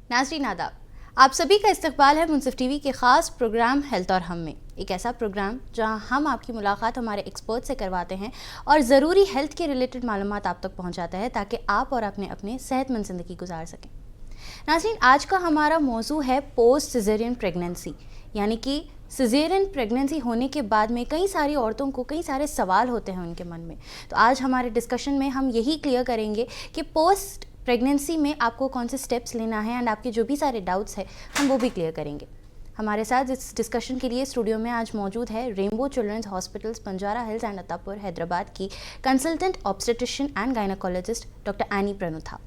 नाज़रीन आदाब, आप सभी का इस्तकबाल है मुनसिफ टीवी के ख़ास प्रोग्राम हेल्थ और हम में। एक ऐसा प्रोग्राम जहां हम आपकी मुलाकात हमारे एक्सपर्ट से करवाते हैं और ज़रूरी हेल्थ के रिलेटेड मालूमात आप तक पहुंचाता है ताकि आप और अपने सेहतमंद ज़िंदगी गुजार सकें। नाज़रीन, आज का हमारा मौजू है पोस्ट सिज़ेरियन प्रेगनेंसी, यानी कि सिज़ेरियन प्रेगनेंसी होने के बाद में कई सारी औरतों को कई सारे सवाल होते हैं उनके मन में। तो आज हमारे डिस्कशन में हम यही क्लियर करेंगे कि पोस्ट प्रेगनेंसी में आपको कौन से स्टेप्स लेना है एंड आपके जो भी सारे डाउट्स हैं हम वो भी क्लियर करेंगे। हमारे साथ इस डिस्कशन के लिए स्टूडियो में आज मौजूद है Rainbow Children's Hospitals Banjara Hills and Attapur Hyderabad की consultant obstetrician and gynaecologist doctor Ani Pranutha.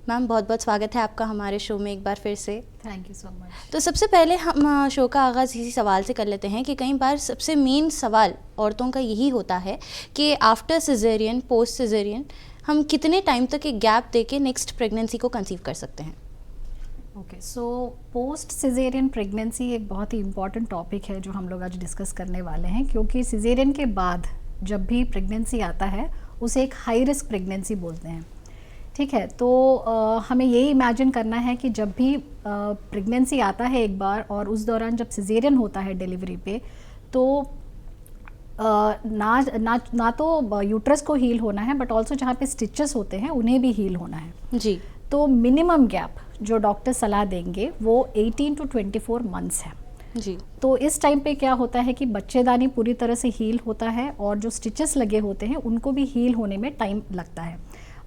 Ma'am, बहुत बहुत स्वागत है आपका हमारे शो में एक बार फिर से। Thank you so much. तो सबसे पहले हम शो का आगाज़ इसी सवाल से कर लेते हैं कि कई बार सबसे मेन सवाल औरतों का यही होता है कि आफ्टर सिज़ेरियन, पोस्ट सिज़ेरियन हम कितने टाइम तक एक गैप देके नेक्स्ट प्रेगनेंसी को कंसीव कर सकते हैं। Okay, so post caesarean pregnancy एक बहुत ही इम्पॉर्टेंट टॉपिक है जो हम लोग आज डिस्कस करने वाले हैं, क्योंकि सिज़ेरियन के बाद जब भी प्रेगनेंसी आता है उसे एक हाई रिस्क प्रेगनेंसी बोलते हैं। ठीक है, तो हमें यही इमेजिन करना है कि जब भी प्रेगनेंसी आता है एक बार और उस दौरान जब सिज़ेरियन होता है डिलीवरी पे, तो ना तो यूट्रस को हील होना है बट ऑल्सो जहाँ पे स्टिचेस होते हैं उन्हें भी हील होना है जी। तो मिनिमम गैप जो डॉक्टर सलाह देंगे वो 18 to 24 मंथ्स है जी। तो इस टाइम पे क्या होता है कि बच्चेदानी पूरी तरह से हील होता है और जो स्टिचेस लगे होते हैं उनको भी हील होने में टाइम लगता है।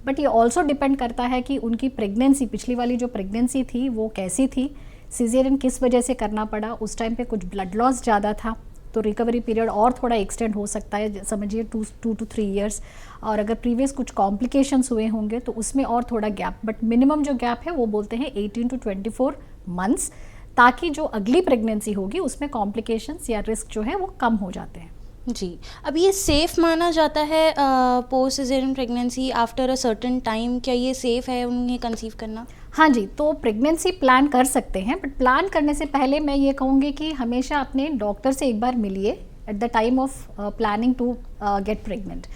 बट ये ऑल्सो डिपेंड करता है कि उनकी प्रेगनेंसी, पिछली वाली जो प्रेगनेंसी थी वो कैसी थी, सिज़ेरियन किस वजह से करना पड़ा, उस टाइम पे कुछ ब्लड लॉस ज़्यादा था तो रिकवरी पीरियड और थोड़ा एक्सटेंड हो सकता है, समझिए 2 to 3 ईयर्स। और अगर प्रीवियस कुछ कॉम्प्लिकेशंस हुए होंगे तो उसमें और थोड़ा गैप, बट मिनिमम जो गैप है वो बोलते हैं 18 to 24 मंथ्स, ताकि जो अगली प्रेगनेंसी होगी उसमें कॉम्प्लिकेशंस या रिस्क जो है वो कम हो जाते हैं। जी। अब ये सेफ़ माना जाता है post caesarean pregnancy after a certain time, क्या ये सेफ़ है उन्हें कंसीव करना? हाँ जी, तो प्रेगनेंसी प्लान कर सकते हैं, बट प्लान करने से पहले मैं ये कहूँगी कि हमेशा अपने डॉक्टर से एक बार मिलिए at the time of planning to get pregnant.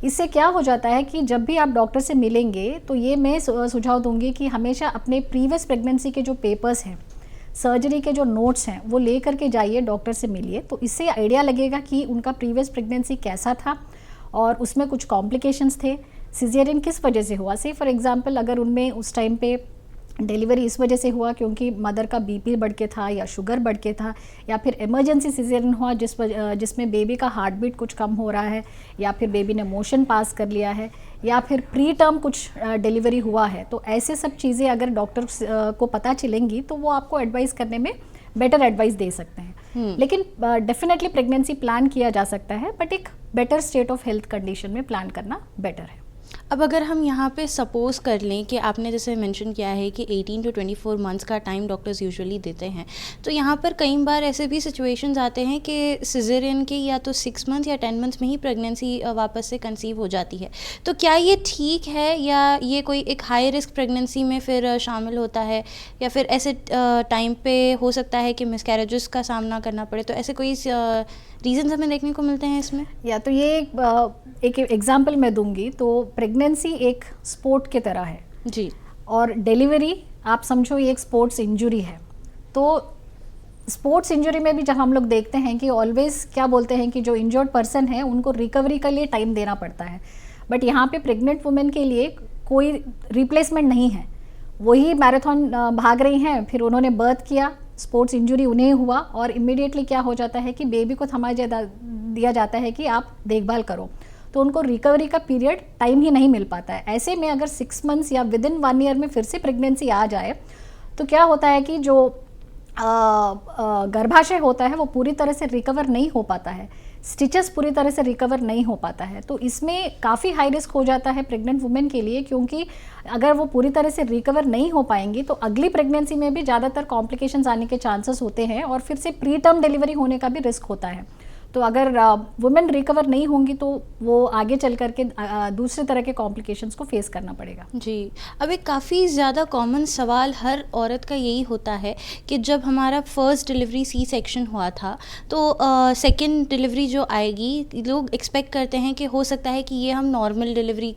इससे क्या हो जाता है कि जब भी आप डॉक्टर से मिलेंगे तो ये मैं सुझाव दूंगी कि हमेशा अपने प्रीवियस प्रेगनेंसी के जो पेपर्स हैं, सर्जरी के जो नोट्स हैं, वो ले करके जाइए, डॉक्टर से मिलिए, तो इससे आइडिया लगेगा कि उनका प्रीवियस प्रेगनेंसी कैसा था और उसमें कुछ कॉम्प्लिकेशंस थे, सिज़ेरियन किस वजह से हुआ। से फॉर एग्जांपल अगर उनमें उस टाइम पे डिलीवरी इस वजह से हुआ क्योंकि मदर का बीपी बढ़ के था या शुगर बढ़ के था, या फिर इमरजेंसी सिज़ेरियन हुआ जिसमें बेबी का हार्ट बीट कुछ कम हो रहा है, या फिर बेबी ने मोशन पास कर लिया है, या फिर प्री टर्म कुछ डिलीवरी हुआ है, तो ऐसे सब चीज़ें अगर डॉक्टर को पता चलेंगी तो वो आपको एडवाइस करने में बेटर एडवाइस दे सकते हैं। लेकिन डेफिनेटली प्रेगनेंसी प्लान किया जा सकता है, बट एक better state of health condition में प्लान करना बेटर है। अब अगर हम यहाँ पे सपोज़ कर लें कि आपने जैसे मेंशन किया है कि 18 to 24 मंथ्स का टाइम डॉक्टर्स यूजुअली देते हैं, तो यहाँ पर कई बार ऐसे भी सिचुएशंस आते हैं कि सिज़ेरियन के या तो 6 मंथ या 10 मंथ्स में ही प्रेगनेंसी वापस से कंसीव हो जाती है, तो क्या ये ठीक है या ये कोई एक हाई रिस्क प्रेगनेंसी में फिर शामिल होता है, या फिर ऐसे टाइम पे हो सकता है कि मिसकैरेजेस का सामना करना पड़े? तो ऐसे कोई रीज़न्स हमें देखने को मिलते हैं इसमें? या तो ये एक एग्जांपल मैं दूंगी, तो प्रेगनेंसी एक स्पोर्ट की तरह है जी, और डिलीवरी आप समझो ये एक स्पोर्ट्स इंजरी है। तो स्पोर्ट्स इंजरी में भी जब हम लोग देखते हैं कि ऑलवेज क्या बोलते हैं कि जो इंजर्ड पर्सन है उनको रिकवरी के लिए टाइम देना पड़ता है, बट यहाँ पे प्रेग्नेंट वुमेन के लिए कोई रिप्लेसमेंट नहीं है। वही मैराथन भाग रही हैं, फिर उन्होंने बर्थ किया, स्पोर्ट्स इंजरी उन्हें हुआ और इमीडिएटली क्या हो जाता है कि बेबी को थमा दिया जाता है कि आप देखभाल करो, तो उनको रिकवरी का पीरियड टाइम ही नहीं मिल पाता है। ऐसे में अगर 6 मंथ्स या विद इन 1 ईयर में फिर से प्रेगनेंसी आ जाए तो क्या होता है कि जो गर्भाशय होता है वो पूरी तरह से रिकवर नहीं हो पाता है, स्टिचेस पूरी तरह से रिकवर नहीं हो पाता है, तो इसमें काफ़ी हाई रिस्क हो जाता है प्रेग्नेंट वुमेन के लिए, क्योंकि अगर वो पूरी तरह से रिकवर नहीं हो पाएंगी तो अगली प्रेगनेंसी में भी ज़्यादातर कॉम्प्लिकेशंस आने के चांसेस होते हैं और फिर से प्री टर्म डिलीवरी होने का भी रिस्क होता है। तो अगर वुमेन रिकवर नहीं होंगी तो वो आगे चल करके दूसरे तरह के कॉम्प्लिकेशंस को फेस करना पड़ेगा। जी, अब एक काफ़ी ज़्यादा कॉमन सवाल हर औरत का यही होता है कि जब हमारा फर्स्ट डिलीवरी सी सेक्शन हुआ था तो सेकंड डिलीवरी जो आएगी, लोग एक्सपेक्ट करते हैं कि हो सकता है कि ये हम नॉर्मल डिलीवरी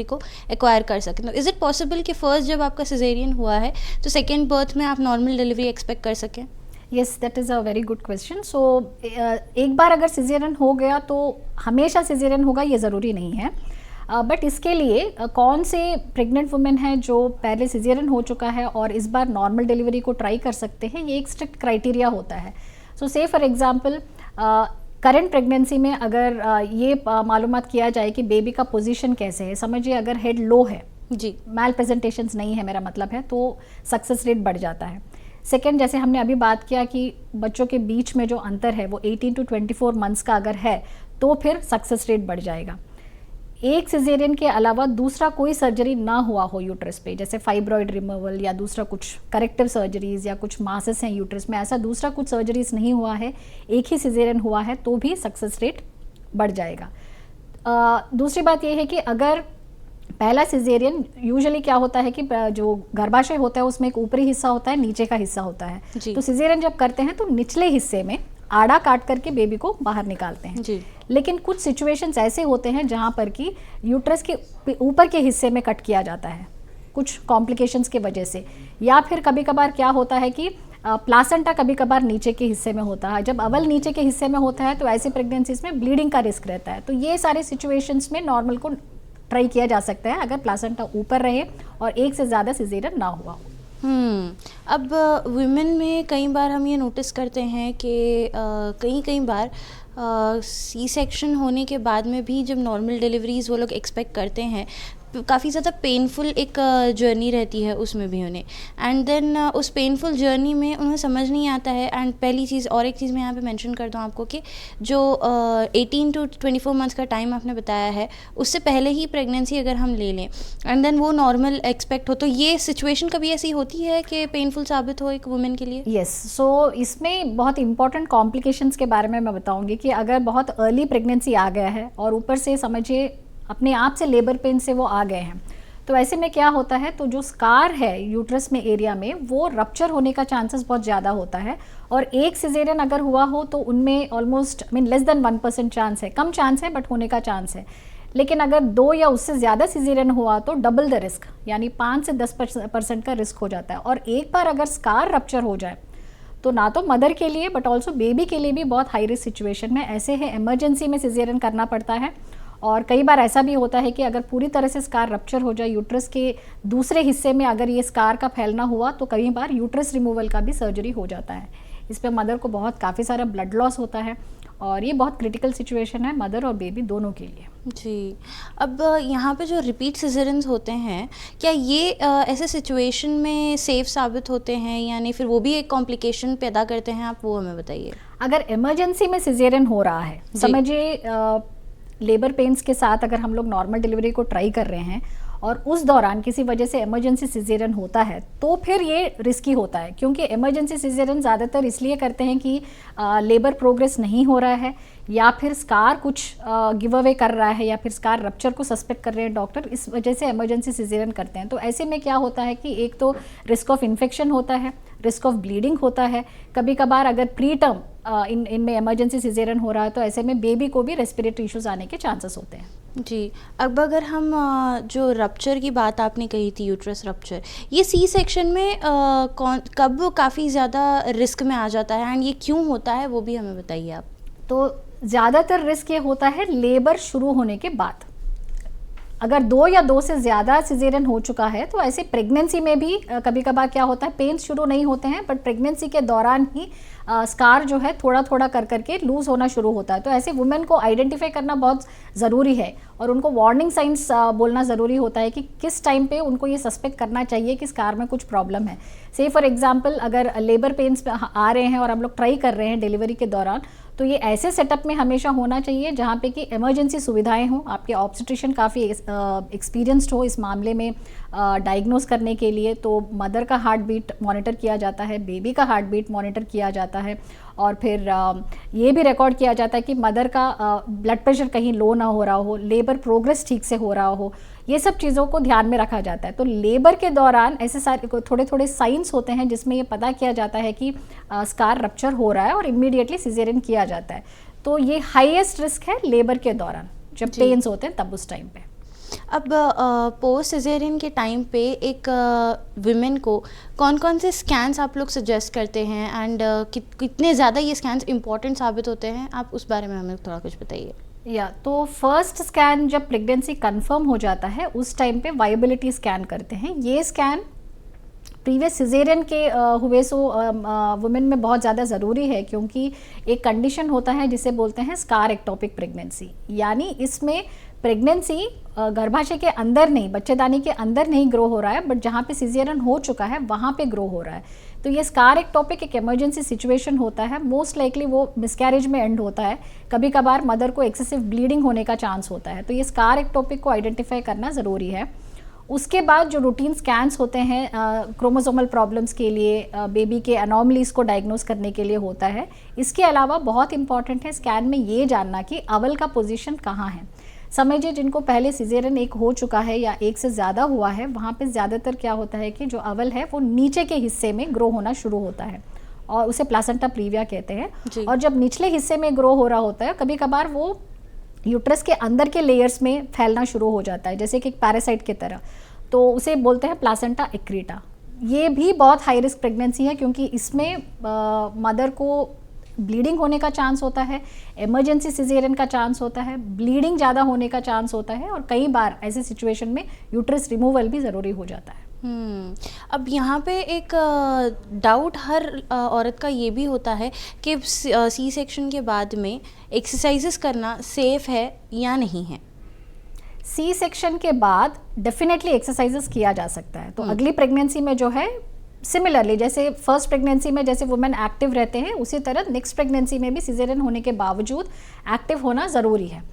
को एक्वायर कर सकें। तो इज़ इट पॉसिबल कि फ़र्स्ट जब आपका सिजेरियन हुआ है तो सेकेंड बर्थ में आप नॉर्मल डिलीवरी एक्सपेक्ट कर सकें? Yes, that is a very good question. So एक बार अगर सिजेरियन हो गया तो हमेशा सिजेरियन होगा ये ज़रूरी नहीं है, बट इसके लिए कौन से प्रेग्नेंट वुमेन हैं जो पहले सिजेरियन हो चुका है और इस बार नॉर्मल डिलीवरी को ट्राई कर सकते हैं, ये एक स्ट्रिक्ट क्राइटेरिया होता है। सो से फॉर एग्जांपल करंट प्रेगनेंसी में अगर ये मालूमात किया जाए कि बेबी का पोजीशन कैसे है, समझिए अगर हेड लो है जी, मैल प्रेजेंटेशंस नहीं है मेरा मतलब है, तो सक्सेस रेट बढ़ जाता है। सेकेंड, जैसे हमने अभी बात किया कि बच्चों के बीच में जो अंतर है वो 18 to 24 मंथ्स का अगर है तो फिर सक्सेस रेट बढ़ जाएगा। एक सिजेरियन के अलावा दूसरा कोई सर्जरी ना हुआ हो यूट्रस पे, जैसे फाइब्रॉइड रिमूवल या दूसरा कुछ करेक्टिव सर्जरीज या कुछ मासेस हैं यूट्रस में, ऐसा दूसरा कुछ सर्जरीज नहीं हुआ है, एक ही सिजेरियन हुआ है तो भी सक्सेस रेट बढ़ जाएगा। दूसरी बात यह है कि अगर पहला सिजेरियन, यूजुअली क्या होता है कि जो गर्भाशय होता है उसमें एक ऊपरी हिस्सा होता है, नीचे का हिस्सा होता है, तो सिजेरियन जब करते हैं तो निचले हिस्से में आड़ा काट करके बेबी को बाहर निकालते हैं जी। लेकिन कुछ सिचुएशंस ऐसे होते हैं जहां पर कि यूट्रस के ऊपर के हिस्से में कट किया जाता है कुछ कॉम्प्लिकेशंस के वजह से, या फिर कभी कभार क्या होता है कि प्लासेंटा कभी कभार नीचे के हिस्से में होता है। जब अवल नीचे के हिस्से में होता है तो ऐसी प्रेगनेंसीज में ब्लीडिंग का रिस्क रहता है, तो ये सारे सिचुएशंस में नॉर्मल को ट्राई किया जा सकता है अगर प्लासेंटा ऊपर रहे और एक से ज़्यादा सिजेरियन ना हुआ हो। अब वुमेन में कई बार हम ये नोटिस करते हैं कि कई बार सी सेक्शन होने के बाद में भी जब नॉर्मल डिलीवरीज वो लोग एक्सपेक्ट करते हैं, काफ़ी ज़्यादा पेनफुल एक जर्नी रहती है उसमें भी उन्हें, एंड देन उस पेनफुल जर्नी में उन्हें समझ नहीं आता है। एंड पहली चीज़ और एक चीज़ मैं यहाँ पे मेंशन कर दूँ आपको कि जो 18 to 24 मंथ्स का टाइम आपने बताया है, उससे पहले ही प्रेगनेंसी अगर हम ले लें एंड देन वो नॉर्मल एक्सपेक्ट हो, तो ये सिचुएशन कभी ऐसी होती है कि पेनफुल साबित हो एक वुमेन के लिए? यस, सो इसमें बहुत इंपॉर्टेंट कॉम्प्लिकेशंस के बारे में मैं बताऊँगी कि अगर बहुत अर्ली प्रेगनेंसी आ गया है और ऊपर से समझिए अपने आप से लेबर पेन से वो आ गए हैं, तो ऐसे में क्या होता है, तो जो स्कार है यूट्रस में एरिया में वो रप्चर होने का चांसेस बहुत ज़्यादा होता है। और एक सिजेरियन अगर हुआ हो तो उनमें ऑलमोस्ट लेस देन 1% चांस है, कम चांस है बट होने का चांस है। लेकिन अगर 2 या उससे ज़्यादा सिजेरियन हुआ तो डबल द रिस्क, यानी 5 से 10% का रिस्क हो जाता है। और एक बार अगर स्कार रप्चर हो जाए तो ना तो मदर के लिए बट ऑल्सो बेबी के लिए भी बहुत हाई रिस्क सिचुएशन में ऐसे है इमरजेंसी में सिजेरियन करना पड़ता है। और कई बार ऐसा भी होता है कि अगर पूरी तरह से स्कार रप्चर हो जाए यूट्रस के दूसरे हिस्से में, अगर ये स्कार का फैलना हुआ तो कई बार यूट्रस रिमूवल का भी सर्जरी हो जाता है। इस पर मदर को काफ़ी सारा ब्लड लॉस होता है और ये बहुत क्रिटिकल सिचुएशन है मदर और बेबी दोनों के लिए। जी, अब यहाँ पे जो रिपीट सिजेरियंस होते हैं, क्या ये ऐसे सिचुएशन में सेफ साबित होते हैं या नहीं, फिर वो भी एक कॉम्प्लिकेशन पैदा करते हैं? आप वो हमें बताइए। अगर इमरजेंसी में सिजेरियन हो रहा है, समझिए लेबर पेन्स के साथ अगर हम लोग नॉर्मल डिलीवरी को ट्राई कर रहे हैं और उस दौरान किसी वजह से इमरजेंसी सिजेरियन होता है तो फिर ये रिस्की होता है, क्योंकि इमरजेंसी सिजेरियन ज़्यादातर इसलिए करते हैं कि लेबर प्रोग्रेस नहीं हो रहा है या फिर स्कार कुछ गिव अवे कर रहा है या फिर स्कार रप्चर को सस्पेक्ट कर रहे हैं डॉक्टर, इस वजह से इमरजेंसी सिजेरियन करते हैं। तो ऐसे में क्या होता है कि एक तो रिस्क ऑफ इन्फेक्शन होता है, रिस्क ऑफ ब्लीडिंग होता है, कभी कभार अगर प्री टर्म इनमें इमरजेंसी सिजेरियन हो रहा है तो ऐसे में बेबी को भी रेस्पिरेटरी इश्यूज आने के चांसेस होते हैं। जी, अब अगर हम जो रप्चर की बात आपने कही थी, यूट्रस रप्चर, ये सी सेक्शन में कब काफ़ी ज़्यादा रिस्क में आ जाता है एंड ये क्यों होता है, वो भी हमें बताइए आप। तो ज़्यादातर रिस्क ये होता है लेबर शुरू होने के बाद। अगर 2 या 2 से ज़्यादा सिजेरियन हो चुका है तो ऐसे प्रेगनेंसी में भी कभी कभार क्या होता है, पेन शुरू नहीं होते हैं बट प्रेगनेंसी के दौरान ही स्कार जो है थोड़ा थोड़ा कर करके लूज़ होना शुरू होता है। तो ऐसे वुमेन को आइडेंटिफाई करना बहुत ज़रूरी है और उनको वार्निंग साइंस बोलना ज़रूरी होता है कि किस टाइम पे उनको ये सस्पेक्ट करना चाहिए कि स्कार में कुछ प्रॉब्लम है। से फॉर एग्जांपल अगर लेबर पेन्स आ रहे हैं और हम लोग ट्राई कर रहे हैं डिलीवरी के दौरान, तो ये ऐसे सेटअप में हमेशा होना चाहिए जहाँ पे कि इमरजेंसी सुविधाएं हों, आपके ऑब्स्टेट्रिशियन काफ़ी एक्सपीरियंस्ड हो इस मामले में डायग्नोस करने के लिए। तो मदर का हार्ट बीट मॉनिटर किया जाता है, बेबी का हार्ट बीट मॉनिटर किया जाता है और फिर ये भी रिकॉर्ड किया जाता है कि मदर का ब्लड प्रेशर कहीं लो ना हो रहा हो, लेबर प्रोग्रेस ठीक से हो रहा हो, ये सब चीज़ों को ध्यान में रखा जाता है। तो लेबर के दौरान ऐसे सारे थोड़े थोड़े साइंस होते हैं जिसमें ये पता किया जाता है कि स्कार रप्चर हो रहा है और इमीडिएटली सिजेरियन किया जाता है। तो ये हाईएस्ट रिस्क है लेबर के दौरान, जब पेन्स होते हैं तब उस टाइम पे। अब पोस्ट सिजेरियन के टाइम पे एक विमेन को कौन कौन से स्कैन्स आप लोग सजेस्ट करते हैं एंड कितने ज़्यादा ये स्कैन्स इंपॉर्टेंट साबित होते हैं, आप उस बारे में हमें थोड़ा कुछ बताइए। तो फर्स्ट स्कैन जब प्रेगनेंसी कंफर्म हो जाता है उस टाइम पे वाइबिलिटी स्कैन करते हैं। ये स्कैन प्रीवियस सिजेरियन के हुए वुमेन में बहुत ज़्यादा ज़रूरी है, क्योंकि एक कंडीशन होता है जिसे बोलते हैं स्कार एक्टोपिक प्रेगनेंसी, यानी इसमें प्रेगनेंसी गर्भाशय के अंदर नहीं, बच्चेदानी के अंदर नहीं ग्रो हो रहा है, बट जहाँ पे सिजेरियन हो चुका है वहाँ पे ग्रो हो रहा है। तो ये स्कार एक्टोपिक एक इमरजेंसी सिचुएशन होता है, मोस्ट लाइकली वो मिसकैरेज में एंड होता है, कभी कभार मदर को एक्सेसिव ब्लीडिंग होने का चांस होता है। तो ये स्कार एक्टोपिक को आइडेंटिफाई करना ज़रूरी है। उसके बाद जो रूटीन स्कैन्स होते हैं क्रोमोसोमल प्रॉब्लम्स के लिए, बेबी के अनॉमलीज को डायग्नोस करने के लिए होता है। इसके अलावा बहुत इंपॉर्टेंट है स्कैन में ये जानना कि अवल का पोजीशन कहाँ है। समझिए जिनको पहले सिजेरियन एक हो चुका है या एक से ज़्यादा हुआ है, वहाँ पे ज़्यादातर क्या होता है कि जो अवल है वो नीचे के हिस्से में ग्रो होना शुरू होता है और उसे प्लासेंटा प्रीविया कहते हैं। और जब निचले हिस्से में ग्रो हो रहा होता है, कभी कभार वो यूट्रस के अंदर के लेयर्स में फैलना शुरू हो जाता है, जैसे कि एक पैरासाइट की तरह, तो उसे बोलते हैं प्लासेंटा एक्रीटा। ये भी बहुत हाई रिस्क प्रेगनेंसी है, क्योंकि इसमें मदर को ब्लीडिंग होने का चांस होता है, इमरजेंसी सिजेरियन का चांस होता है, ब्लीडिंग ज़्यादा होने का चांस होता है, और कई बार ऐसे सिचुएशन में यूट्रस रिमूवल भी ज़रूरी हो जाता है। अब यहाँ पे एक डाउट हर औरत का ये भी होता है कि सी सेक्शन के बाद में एक्सरसाइजेस करना सेफ़ है या नहीं है। सी सेक्शन के बाद डेफिनेटली एक्सरसाइजेस किया जा सकता है। तो अगली प्रेगनेंसी में जो है सिमिलरली जैसे फर्स्ट प्रेगनेंसी में जैसे वुमेन एक्टिव रहते हैं, उसी तरह नेक्स्ट प्रेगनेंसी में भी सिजेरियन होने के बावजूद एक्टिव होना ज़रूरी है।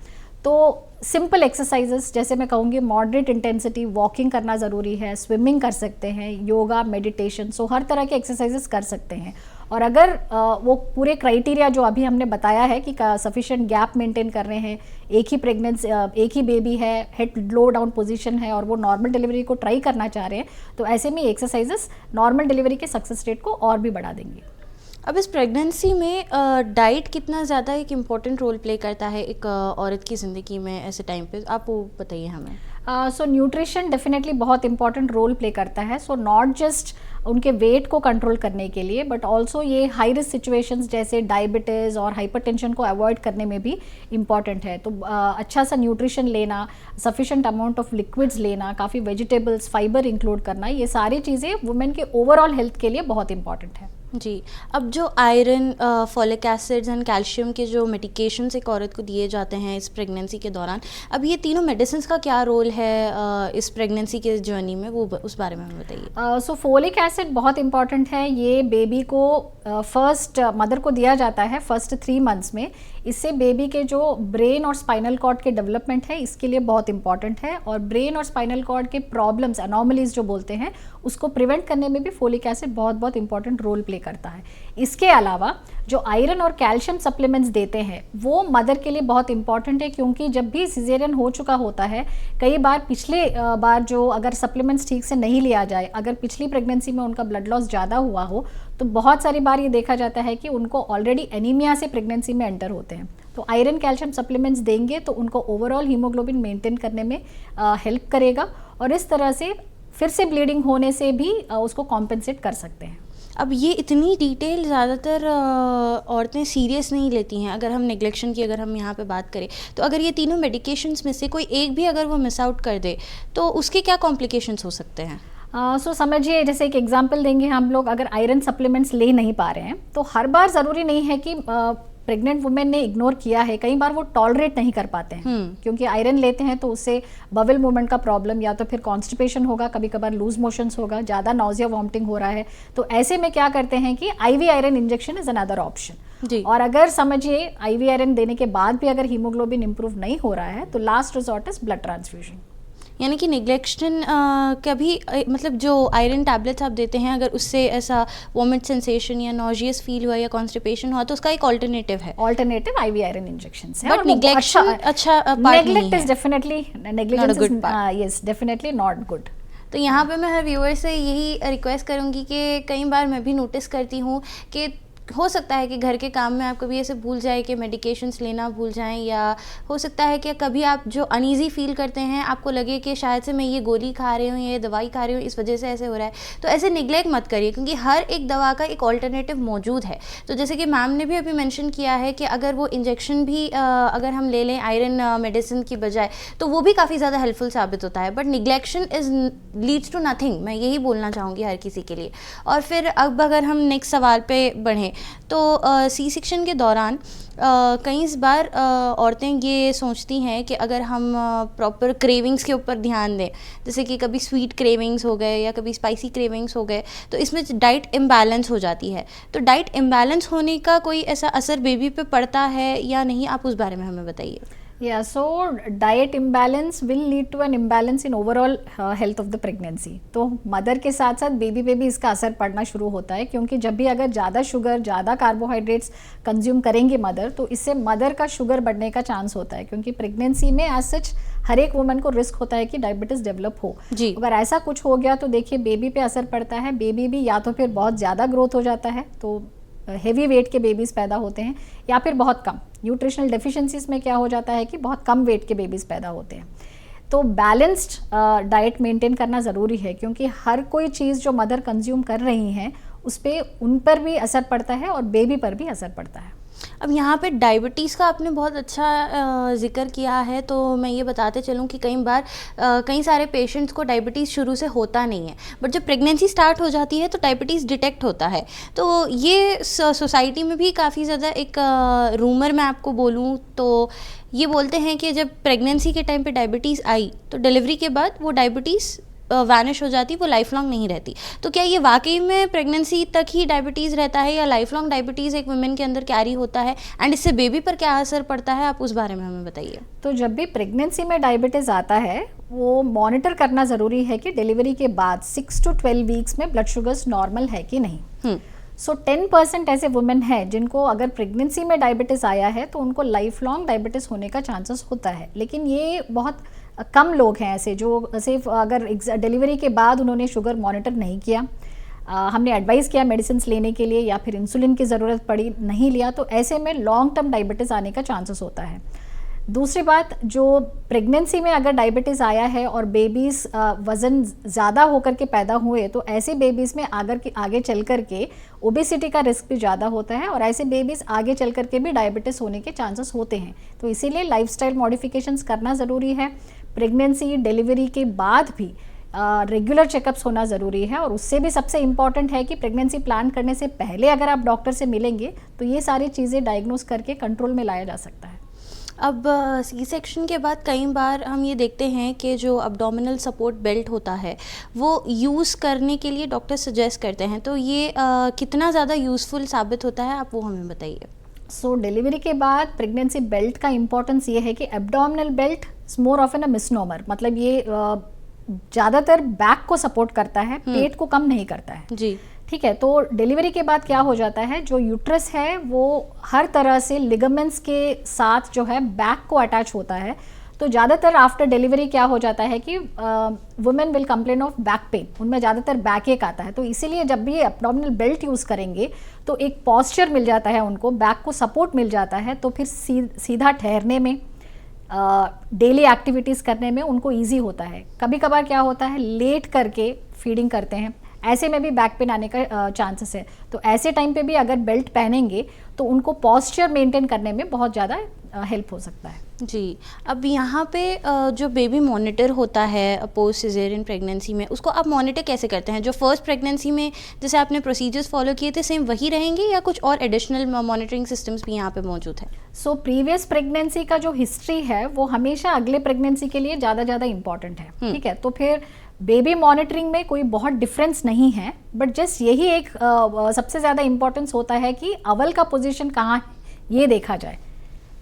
तो सिंपल एक्सरसाइजेस जैसे मैं कहूँगी मॉडरेट इंटेंसिटी वॉकिंग करना ज़रूरी है, स्विमिंग कर सकते हैं, योगा, मेडिटेशन, सो हर तरह के एक्सरसाइजेस कर सकते हैं। और अगर वो पूरे क्राइटेरिया जो अभी हमने बताया है कि सफिशिएंट गैप मेंटेन कर रहे हैं, एक ही प्रेगनेंसी, एक ही बेबी है, हेड लो डाउन पोजीशन है और वो नॉर्मल डिलीवरी को ट्राई करना चाह रहे हैं, तो ऐसे में एक्सरसाइजेस नॉर्मल डिलीवरी के सक्सेस रेट को और भी बढ़ा देंगे। अब इस प्रेगनेंसी में डाइट कितना ज़्यादा एक इम्पॉर्टेंट रोल प्ले करता है एक औरत की ज़िंदगी में ऐसे टाइम पे, आप वो बताइए हमें। सो न्यूट्रिशन डेफिनेटली बहुत इंपॉर्टेंट रोल प्ले करता है। सो नॉट जस्ट उनके वेट को कंट्रोल करने के लिए, बट ऑल्सो ये हाई रिस्क सिचुएशंस जैसे डायबिटीज़ और हाइपरटेंशन को अवॉइड करने में भी इम्पॉर्टेंट है। तो अच्छा सा न्यूट्रिशन लेना, सफिशेंट अमाउंट ऑफ लिक्विड्स लेना, काफ़ी वेजिटेबल्स, फाइबर इंक्लूड करना, ये सारी चीज़ें वुमेन के ओवरऑल हेल्थ के लिए बहुत इंपॉर्टेंट है। जी, अब जो iron, folic acids and calcium के जो मेडिकेशंस एक औरत को दिए जाते हैं इस प्रेगनेंसी के दौरान, अब ये तीनों मेडिसिन का क्या रोल है इस प्रेगनेंसी के जर्नी में, वो उस बारे में हमें बताइए। सो फोलिक एसिड बहुत इंपॉर्टेंट है। ये बेबी को फर्स्ट मदर को दिया जाता है फर्स्ट 3 मंथ्स में। इससे बेबी के जो ब्रेन और स्पाइनल कॉर्ड के डेवलपमेंट है इसके लिए बहुत इंपॉर्टेंट है, और ब्रेन और स्पाइनल कॉर्ड के प्रॉब्लम्स, अनोमलीज जो बोलते हैं, उसको प्रिवेंट करने में भी फोलिक एसिड बहुत बहुत इंपॉर्टेंट रोल प्ले करता है। इसके अलावा जो आयरन और कैल्शियम सप्लीमेंट्स देते हैं वो मदर के लिए बहुत इंपॉर्टेंट है, क्योंकि जब भी सिजेरियन हो चुका होता है, कई बार पिछले बार जो अगर सप्लीमेंट्स ठीक से नहीं लिया जाए, अगर पिछली प्रेगनेंसी में उनका ब्लड लॉस ज़्यादा हुआ हो, तो बहुत सारी बार ये देखा जाता है कि उनको ऑलरेडी एनीमिया से प्रेगनेंसी में एंटर होते हैं। तो आयरन कैल्शियम सप्लीमेंट्स देंगे तो उनको ओवरऑल हीमोग्लोबिन मेंटेन करने में हेल्प करेगा, और इस तरह से फिर से ब्लीडिंग होने से भी उसको कॉम्पेंसेट कर सकते हैं। अब ये इतनी डिटेल ज़्यादातर औरतें सीरियस नहीं लेती हैं। अगर हम नेग्लेक्शन की अगर हम यहाँ पे बात करें, तो अगर ये तीनों मेडिकेशंस में से कोई एक भी अगर वो मिस आउट कर दे तो उसके क्या कॉम्प्लिकेशंस हो सकते हैं? सो समझिए, जैसे एक एग्जांपल देंगे हम लोग, अगर आयरन सप्लीमेंट्स ले नहीं पा रहे हैं, तो हर बार ज़रूरी नहीं है कि प्रेग्नेंट वुमेन ने इग्नोर किया है, कई बार वो टॉलरेट नहीं कर पाते हैं, क्योंकि आयरन लेते हैं तो उससे बवल मूवमेंट का प्रॉब्लम या तो फिर कॉन्स्टिपेशन होगा, कभी कभार लूज मोशंस होगा, ज़्यादा नॉजिया वॉमिटिंग हो रहा है। तो ऐसे में क्या करते हैं कि IV iron injection is another option. और अगर समझिए आईवी आयरन देने के बाद भी अगर हीमोग्लोबिन इंप्रूव नहीं हो रहा है, तो last resort is blood transfusion. यानी कि निग्लेक्शन कभी मतलब जो आयरन टैबलेट्स आप देते हैं, अगर उससे ऐसा वॉमिट सेंसेशन या नॉजियस फील हुआ या कॉन्स्टिपेशन हुआ तो उसका एक ऑल्टरनेटिव है, ऑल्टरनेटिव IV आयरन इंजेक्शंस है। बट निग्लेक्शन अच्छा पार्ट नहीं है, definitely negligence yes definitely not good. तो यहाँ पे मैं हर व्यूअर से यही रिक्वेस्ट करूँगी कि कई बार मैं भी नोटिस करती हूँ कि हो सकता है कि घर के काम में आप कभी ऐसे भूल जाए कि मेडिकेशंस लेना भूल जाएं, या हो सकता है कि कभी आप जो अनईजी फील करते हैं आपको लगे कि शायद से मैं ये गोली खा रही हूँ, ये दवाई खा रही हूँ, इस वजह से ऐसे हो रहा है। तो ऐसे निगलेक्ट मत करिए, क्योंकि हर एक दवा का एक ऑल्टरनेटिव मौजूद है। तो जैसे कि मैम ने भी अभी मेंशन किया है कि अगर वो इंजेक्शन भी अगर हम ले लें आयरन मेडिसिन की बजाय, तो वो भी काफ़ी ज़्यादा हेल्पफुल साबित होता है। But neglection is leads to nothing, मैं यही बोलना चाहूँगी हर किसी के लिए। और फिर अब अगर हम नेक्स्ट सवाल पे बढ़ें तो सी सेक्शन के दौरान कई बार औरतें ये सोचती हैं कि अगर हम प्रॉपर क्रेविंग्स के ऊपर ध्यान दें, जैसे कि कभी स्वीट क्रेविंग्स हो गए या कभी स्पाइसी क्रेविंग्स हो गए, तो इसमें डाइट इम्बैलेंस हो जाती है। तो डाइट इम्बैलेंस होने का कोई ऐसा असर बेबी पे पड़ता है या नहीं, आप उस बारे में हमें बताइए। Yeah, so diet imbalance will lead to an imbalance in overall health of the pregnancy. तो मदर के साथ साथ बेबी पे भी इसका असर पड़ना शुरू होता है, क्योंकि जब भी अगर ज़्यादा शुगर, ज़्यादा कार्बोहाइड्रेट्स कंज्यूम करेंगे मदर, तो इससे मदर का शुगर बढ़ने का चांस होता है, क्योंकि प्रेगनेंसी में एज सच हर एक वुमन को रिस्क होता है कि डायबिटीज़ डेवलप हो जी। अगर ऐसा कुछ हो गया तो देखिए बेबी पे असर पड़ता है। बेबी भी या तो फिर बहुत ज़्यादा ग्रोथ हो जाता है, तो हेवी वेट के बेबीज़ पैदा होते हैं, या फिर बहुत कम न्यूट्रिशनल डेफिशिएंसीज में क्या हो जाता है कि बहुत कम वेट के बेबीज़ पैदा होते हैं। तो बैलेंस्ड डाइट मेंटेन करना ज़रूरी है, क्योंकि हर कोई चीज़ जो मदर कंज्यूम कर रही हैं उस पर उन पर भी असर पड़ता है और बेबी पर भी असर पड़ता है। अब यहाँ पे डायबिटीज़ का आपने बहुत अच्छा जिक्र किया है, तो मैं ये बताते चलूँ कि कई बार कई सारे पेशेंट्स को डायबिटीज़ शुरू से होता नहीं है, बट जब प्रेगनेंसी स्टार्ट हो जाती है तो डायबिटीज़ डिटेक्ट होता है। तो ये सोसाइटी में भी काफ़ी ज़्यादा एक रूमर मैं आपको बोलूँ तो ये बोलते हैं कि जब प्रेगनेंसी के टाइम पे डायबिटीज़ आई तो डिलीवरी के बाद वो डायबिटीज़ वैनिश हो जाती, वो लाइफ लॉन्ग नहीं रहती। तो क्या ये वाकई में प्रेगनेंसी तक ही डायबिटीज़ रहता है या लाइफ लॉन्ग डायबिटीज़ एक वुमेन के अंदर कैरी होता है, एंड इससे बेबी पर क्या असर पड़ता है, आप उस बारे में हमें बताइए। तो जब भी प्रेगनेंसी में डायबिटीज़ आता है वो मॉनिटर करना ज़रूरी है कि डिलीवरी के बाद 6 to 12 वीक्स में ब्लड शुगर्स नॉर्मल है कि नहीं। सो 10% ऐसे वुमेन हैं जिनको अगर प्रेगनेंसी में डायबिटीज़ आया है तो उनको लाइफ लॉन्ग डायबिटीज़ होने का चांसेस होता है, लेकिन ये बहुत कम लोग हैं ऐसे जो सिर्फ अगर डिलीवरी के बाद उन्होंने शुगर मॉनिटर नहीं किया, हमने एडवाइस किया मेडिसिन लेने के लिए या फिर इंसुलिन की ज़रूरत पड़ी, नहीं लिया, तो ऐसे में लॉन्ग टर्म डायबिटीज़ आने का चांसेस होता है। दूसरी बात, जो प्रेगनेंसी में अगर डायबिटीज़ आया है और बेबीज़ वज़न ज़्यादा होकर के पैदा हुए तो ऐसे बेबीज़ में आगे चल कर के ओबेसिटी का रिस्क भी ज़्यादा होता है और ऐसे बेबीज़ आगे चल कर के भी डायबिटीज़ होने के चांसेस होते हैं। तो इसीलिए लाइफस्टाइल मॉडिफिकेशंस करना ज़रूरी है। प्रेगनेंसी डिलीवरी के बाद भी रेगुलर चेकअप्स होना ज़रूरी है, और उससे भी सबसे इम्पॉर्टेंट है कि प्रेगनेंसी प्लान करने से पहले अगर आप डॉक्टर से मिलेंगे तो ये सारी चीज़ें डायग्नोस करके कंट्रोल में लाया जा सकता है। अब सी सेक्शन के बाद कई बार हम ये देखते हैं कि जो अब्डोमिनल सपोर्ट बेल्ट होता है वो यूज़ करने के लिए डॉक्टर सजेस्ट करते हैं, तो ये कितना ज़्यादा यूज़फुल साबित होता है, आप वो हमें बताइए। सो डिलीवरी के बाद प्रेगनेंसी बेल्ट का इम्पोर्टेंस ये है कि abdominal belt is more of an a misnomer, मतलब ये ज़्यादातर बैक को सपोर्ट करता है, पेट को कम नहीं करता है जी। ठीक है, तो डिलीवरी के बाद क्या हो जाता है, जो यूट्रस है वो हर तरह से लिगामेंट्स के साथ जो है बैक को अटैच होता है। तो ज़्यादातर आफ्टर डिलीवरी क्या हो जाता है कि women will complain of back pain, उनमें ज़्यादातर बैक एक आता है। तो इसीलिए जब भी एब्डोमिनल बेल्ट यूज़ करेंगे तो एक पॉस्चर मिल जाता है उनको, बैक को सपोर्ट मिल जाता है, तो फिर सीधा ठहरने में, डेली एक्टिविटीज़ करने में उनको ईजी होता है। कभी कभार क्या होता है, लेट करके फीडिंग करते हैं, ऐसे में भी बैक पेन आने का चांसेस है। तो ऐसे टाइम पे भी अगर बेल्ट पहनेंगे तो उनको पॉस्चर मेंटेन करने में बहुत ज़्यादा हेल्प हो सकता है जी। अब यहाँ पे जो बेबी मॉनिटर होता है पोस्ट सिजेरियन प्रेगनेंसी में, उसको आप मॉनिटर कैसे करते हैं? जो फर्स्ट प्रेगनेंसी में जैसे आपने प्रोसीजर्स फॉलो किए थे सेम वही रहेंगे या कुछ और एडिशनल मॉनिटरिंग सिस्टम्स भी यहाँ पे मौजूद हैं? सो प्रीवियस प्रेगनेंसी का जो हिस्ट्री है वो हमेशा अगले प्रेगनेंसी के लिए ज़्यादा इम्पॉर्टेंट है। ठीक है, तो फिर बेबी मॉनिटरिंग में कोई बहुत डिफरेंस नहीं है, बट जस्ट यही एक सबसे ज़्यादा इम्पोर्टेंस होता है कि अवल का पोजीशन कहाँ है ये देखा जाए।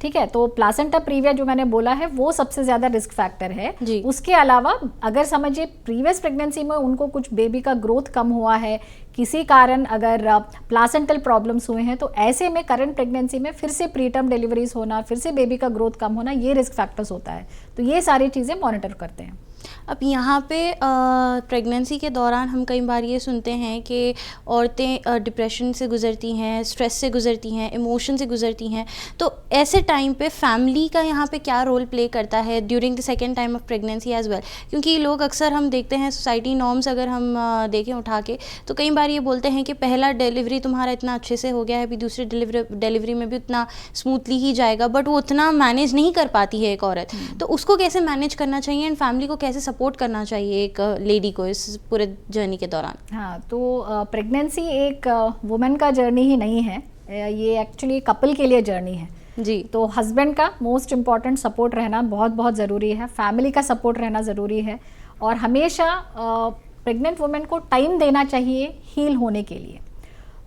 ठीक है, तो प्लासेंटा प्रीविया जो मैंने बोला है वो सबसे ज़्यादा रिस्क फैक्टर है जी। उसके अलावा अगर समझिए प्रीवियस प्रेगनेंसी में उनको कुछ बेबी का ग्रोथ कम हुआ है, किसी कारण अगर प्लासेंटल प्रॉब्लम्स हुए हैं, तो ऐसे में करंट प्रेगनेंसी में फिर से प्रीटर्म डिलीवरीज होना, फिर से बेबी का ग्रोथ कम होना, ये रिस्क फैक्टर्स होता है। तो ये सारी चीज़ें मॉनिटर करते हैं। अब यहाँ पे प्रेगनेंसी के दौरान हम कई बार ये सुनते हैं कि औरतें डिप्रेशन से गुज़रती हैं, स्ट्रेस से गुज़रती हैं, इमोशन से गुज़रती हैं, तो ऐसे टाइम पे फैमिली का यहाँ पे क्या रोल प्ले करता है during the second time of pregnancy as well? क्योंकि लोग अक्सर हम देखते हैं सोसाइटी नॉर्म्स अगर हम देखें उठा के, तो कई बार ये बोलते हैं कि पहला डिलीवरी तुम्हारा इतना अच्छे से हो गया है, अभी दूसरी डिलीवरी में भी उतना स्मूथली ही जाएगा, बट वो उतना मैनेज नहीं कर पाती है एक औरत, तो उसको कैसे मैनेज करना चाहिए एंड फैमिली को कैसे सपोर्ट करना चाहिए एक लेडी को इस पूरे जर्नी के दौरान? हाँ, तो प्रेगनेंसी एक वुमेन का जर्नी ही नहीं है, ये एक्चुअली कपल के लिए जर्नी है जी। तो हस्बैंड का मोस्ट इम्पॉर्टेंट सपोर्ट रहना बहुत बहुत ज़रूरी है, फैमिली का सपोर्ट रहना ज़रूरी है, और हमेशा प्रेग्नेंट वुमेन को टाइम देना चाहिए हील होने के लिए।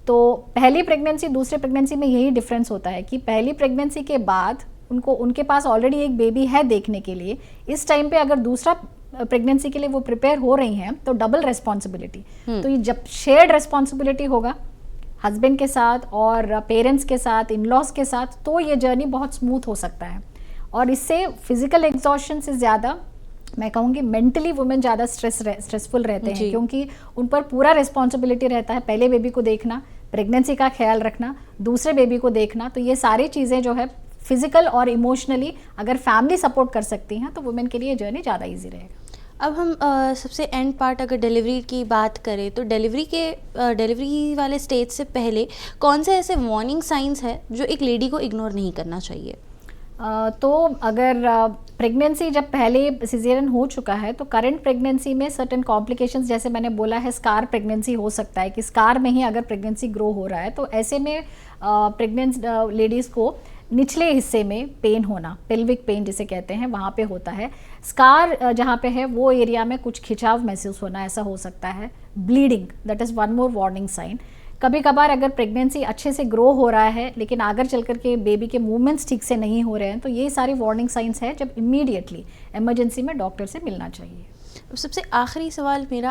तो पहली प्रेगनेंसी दूसरे प्रेगनेंसी में यही डिफरेंस होता है कि पहली प्रेगनेंसी के बाद उनके पास ऑलरेडी एक बेबी है देखने के लिए, इस टाइम पे अगर दूसरा प्रेगनेंसी के लिए वो प्रिपेयर हो रही हैं तो डबल रेस्पॉन्सिबिलिटी। तो ये जब शेयर्ड रेस्पॉन्सिबिलिटी होगा हस्बैंड के साथ और पेरेंट्स के साथ, इन लॉज के साथ, तो ये जर्नी बहुत स्मूथ हो सकता है। और इससे फिजिकल एग्जॉशन से ज़्यादा मैं कहूँगी मेंटली वुमेन ज़्यादा स्ट्रेसफुल रहते हैं, क्योंकि उन पर पूरा रिस्पॉन्सिबिलिटी रहता है, पहले बेबी को देखना, प्रेगनेंसी का ख्याल रखना, दूसरे बेबी को देखना। तो ये सारी चीज़ें जो है फिजिकल और इमोशनली अगर फैमिली सपोर्ट कर सकती हैं तो वुमेन के लिए जर्नी ज़्यादा ईजी रहेगा। अब हम सबसे एंड पार्ट अगर डिलीवरी की बात करें तो डिलीवरी वाले स्टेज से पहले कौन से ऐसे वार्निंग साइंस है जो एक लेडी को इग्नोर नहीं करना चाहिए? तो अगर प्रेगनेंसी जब पहले सिजेरियन हो चुका है तो करंट प्रेगनेंसी में सर्टेन कॉम्प्लिकेशंस, जैसे मैंने बोला है स्कार प्रेगनेंसी हो सकता है कि स्कार में ही अगर प्रेगनेंसी ग्रो हो रहा है, तो ऐसे में प्रेगनेंट लेडीज़ को निचले हिस्से में पेन होना, पेल्विक पेन जिसे कहते हैं, वहाँ पे होता है। स्कार जहाँ पे है वो एरिया में कुछ खिंचाव महसूस होना, ऐसा हो सकता है। Bleeding, that is one more warning sign. कभी कभार अगर प्रेगनेंसी अच्छे से ग्रो हो रहा है लेकिन आगे चल कर के बेबी के मूवमेंट्स ठीक से नहीं हो रहे हैं, तो ये सारी वार्निंग साइंस है जब इमीडिएटली इमरजेंसी में डॉक्टर से मिलना चाहिए। सबसे आखिरी सवाल मेरा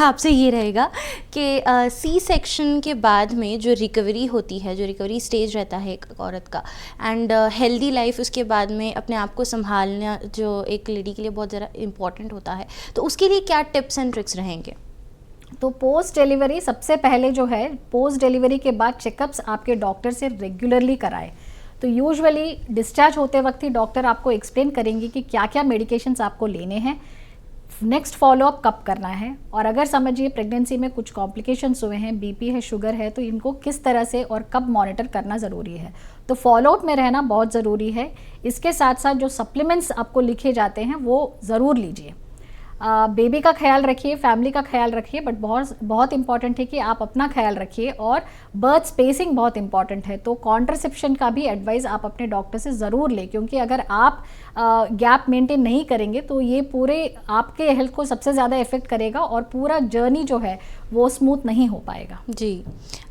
आपसे ये रहेगा कि सी सेक्शन के बाद में जो रिकवरी होती है, जो रिकवरी स्टेज रहता है एक औरत का, एंड हेल्दी लाइफ उसके बाद में अपने आप को संभालना जो एक लेडी के लिए बहुत ज़्यादा इम्पॉर्टेंट होता है, तो उसके लिए क्या टिप्स एंड ट्रिक्स रहेंगे? तो पोस्ट डिलीवरी सबसे पहले जो है, पोस्ट डिलीवरी के बाद चेकअप्स आपके डॉक्टर से रेगुलरली कराएं। तो यूजुअली डिस्चार्ज होते वक्त ही डॉक्टर आपको एक्सप्लेन करेंगे कि क्या क्या मेडिकेशंस आपको लेने हैं, नेक्स्ट फॉलोअप कब करना है, और अगर समझिए प्रेगनेंसी में कुछ कॉम्प्लिकेशंस हुए हैं, बीपी है, शुगर है, तो इनको किस तरह से और कब मॉनिटर करना ज़रूरी है। तो फॉलोअप में रहना बहुत ज़रूरी है। इसके साथ साथ जो सप्लीमेंट्स आपको लिखे जाते हैं वो ज़रूर लीजिए। बेबी का ख्याल रखिए, फैमिली का ख्याल रखिए, बट बहुत इंपॉर्टेंट है कि आप अपना ख्याल रखिए, और बर्थ स्पेसिंग बहुत इंपॉर्टेंट है। तो कॉन्ट्रासेप्शन का भी एडवाइस आप अपने डॉक्टर से ज़रूर लें, क्योंकि अगर आप गैप मेंटेन नहीं करेंगे तो ये पूरे आपके हेल्थ को सबसे ज़्यादा इफेक्ट करेगा और पूरा जर्नी जो है वो स्मूथ नहीं हो पाएगा। जी,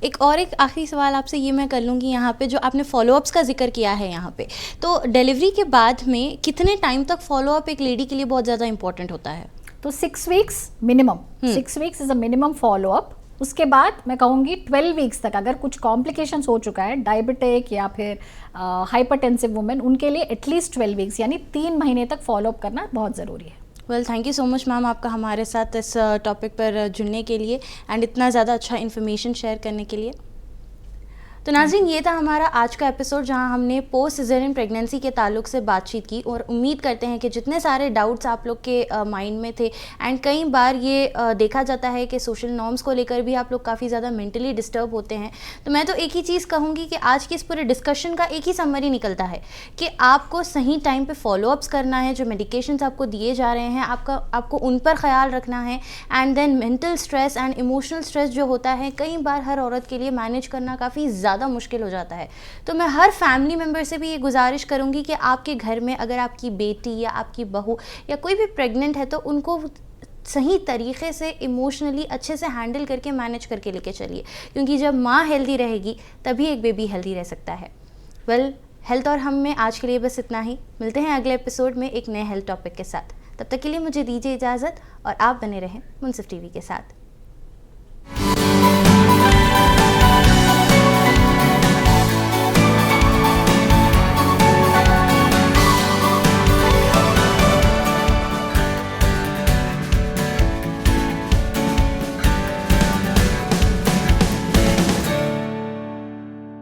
एक आखिरी सवाल आपसे ये मैं कर लूँगी यहाँ पे, जो आपने फॉलोअप्स का जिक्र किया है यहाँ पे, तो डिलीवरी के बाद में कितने टाइम तक फॉलोअप एक लेडी के लिए बहुत ज़्यादा इंपॉर्टेंट होता है? तो 6 weeks minimum, 6 weeks is a minimum follow up. उसके बाद मैं कहूँगी 12 वीक्स तक अगर कुछ कॉम्प्लिकेशंस हो चुका है, डायबिटिक या फिर हाइपरटेंसिव वुमेन, उनके लिए एटलीस्ट 12 वीक्स यानी 3 महीने तक फॉलोअप करना बहुत ज़रूरी है। Well, thank you so much ma'am, आपका हमारे साथ इस टॉपिक पर जुड़ने के लिए एंड इतना ज़्यादा अच्छा इन्फॉर्मेशन शेयर करने के लिए। तो नाज़रीन, ये था हमारा आज का एपिसोड जहां हमने पोस्ट सिज़ेरियन प्रेगनेंसी के ताल्लुक से बातचीत की, और उम्मीद करते हैं कि जितने सारे डाउट्स आप लोग के माइंड में थे, एंड कई बार ये देखा जाता है कि सोशल नॉर्म्स को लेकर भी आप लोग काफ़ी ज़्यादा मेंटली डिस्टर्ब होते हैं, तो मैं तो एक ही चीज़ कहूँगी कि आज की इस पूरे डिस्कशन का एक ही समरी निकलता है कि आपको सही टाइम पर फॉलोअप्स करना है, जो मेडिकेशंस आपको दिए जा रहे हैं आपको उन पर ख्याल रखना है, and then mental stress and emotional stress जो होता है कई बार हर औरत के लिए मैनेज करना काफ़ी ज़्यादा मुश्किल हो जाता है। तो मैं हर फैमिली मेम्बर से भी ये गुजारिश करूँगी कि आपके घर में अगर आपकी बेटी या आपकी बहू या कोई भी प्रेग्नेंट है तो उनको सही तरीके से इमोशनली अच्छे से हैंडल करके मैनेज करके लेके चलिए, क्योंकि जब माँ हेल्दी रहेगी तभी एक बेबी हेल्दी रह सकता है। वेल, हेल्थ और हम में आज के लिए बस इतना ही। मिलते हैं अगले एपिसोड में एक नए हेल्थ टॉपिक के साथ। तब तक के लिए मुझे दीजिए इजाज़त और आप बने रहें मुंसिफ टीवी के साथ।